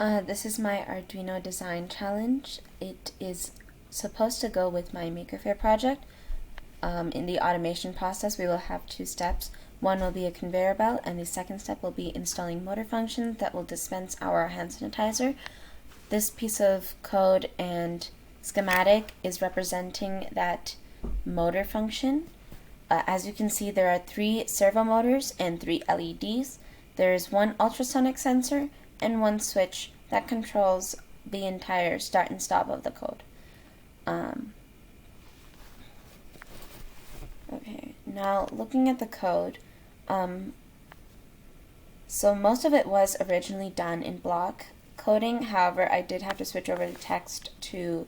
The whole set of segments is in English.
This is my Arduino design challenge. It is supposed to go with my Maker Faire project. In the automation process, we will have two steps. One will be a conveyor belt, and the second step will be installing motor functions that will dispense our hand sanitizer. This piece of code and schematic is representing that motor function. As you can see, there are 3 servo motors and 3 LEDs. There is 1 ultrasonic sensor and 1 switch that controls the entire start and stop of the code. Okay, now looking at the code, so most of it was originally done in block coding. However, I did have to switch over to text to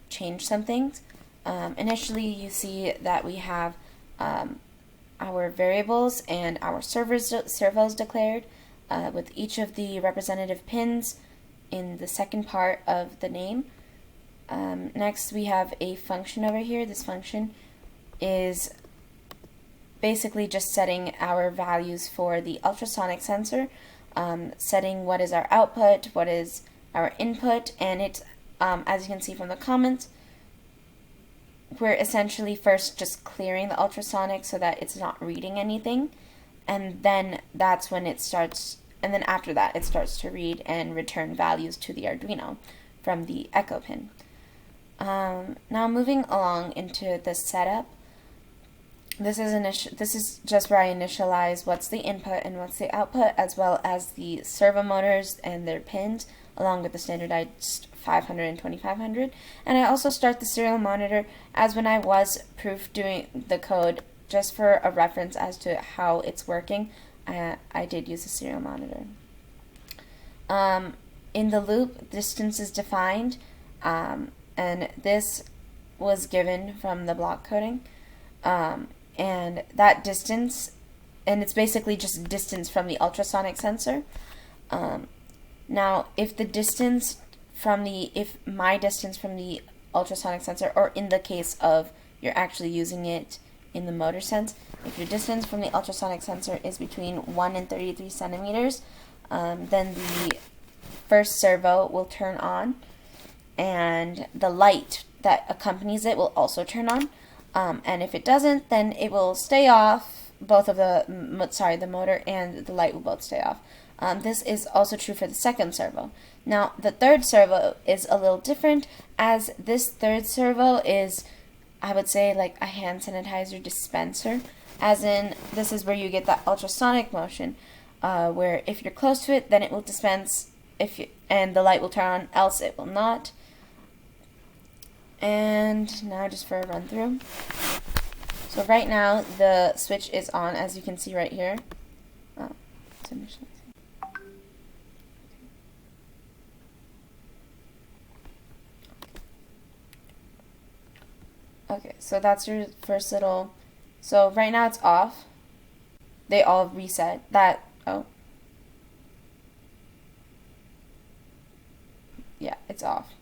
change some things. Initially, you see that we have our variables and our servos declared with each of the representative pins in the second part of the name. Next, we have a function over here. This function is basically just setting our values for the ultrasonic sensor, setting what is our output, what is our input, and it's, as you can see from the comments, we're essentially first just clearing the ultrasonic so that it's not reading anything, and then that's when it starts, and then after that it starts to read and return values to the Arduino from the echo pin. Now moving along into the setup, this is just where I initialize what's the input and what's the output, as well as the servo motors and their pins, along with the standardized 500 and 2500. And I also start the serial monitor, as when I was proof doing the code, just for a reference as to how it's working, I did use a serial monitor. In the loop, distance is defined, and this was given from the block coding. And that distance, and it's basically just distance from the ultrasonic sensor. Now, if my distance from the ultrasonic sensor, or in the case of you're actually using it in the motor sense, if your distance from the ultrasonic sensor is between 1 and 33 centimeters, then the first servo will turn on, and the light that accompanies it will also turn on. And if it doesn't, then it will stay off. Both of the motor and the light will both stay off. This is also true for the second servo. Now, the third servo is a little different, as this third servo is, I would say, like a hand sanitizer dispenser, as in this is where you get that ultrasonic motion, where if you're close to it, then it will dispense, and the light will turn on, else it will not. And now just for a run through. So right now the switch is on, as you can see right here. Okay, so that's your first little, so right now it's off. They all reset. Yeah, it's off.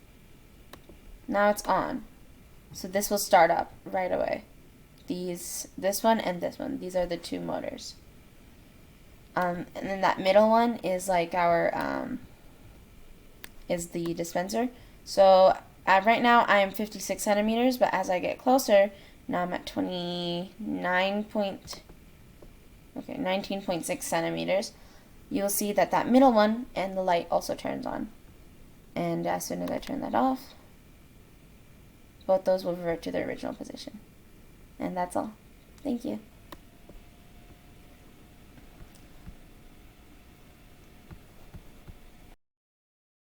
Now it's on. So this will start up right away. This one and this one. These are the 2 motors. And then that middle one is like our is the dispenser. So right now I am 56 centimeters, but as I get closer, now I'm at 19.6 centimeters. You'll see that that middle one and the light also turns on. And as soon as I turn that off, both those will revert to their original position. And that's all. Thank you.